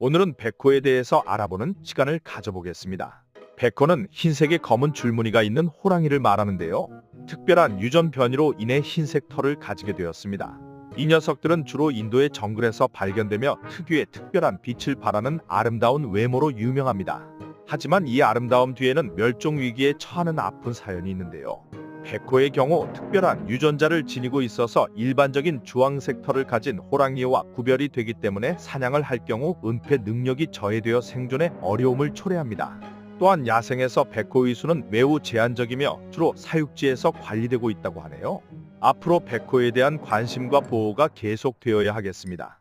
오늘은 백호에 대해서 알아보는 시간을 가져보겠습니다. 백호는 흰색의 검은 줄무늬가 있는 호랑이를 말하는데요. 특별한 유전 변이로 인해 흰색 털을 가지게 되었습니다. 이 녀석들은 주로 인도의 정글에서 발견되며 특유의 특별한 빛을 발하는 아름다운 외모로 유명합니다. 하지만 이 아름다움 뒤에는 멸종 위기에 처하는 아픈 사연이 있는데요. 백호의 경우 특별한 유전자를 지니고 있어서 일반적인 주황색 털을 가진 호랑이와 구별이 되기 때문에 사냥을 할 경우 은폐 능력이 저해되어 생존에 어려움을 초래합니다. 또한 야생에서 백호의 수는 매우 제한적이며 주로 사육지에서 관리되고 있다고 하네요. 앞으로 백호에 대한 관심과 보호가 계속되어야 하겠습니다.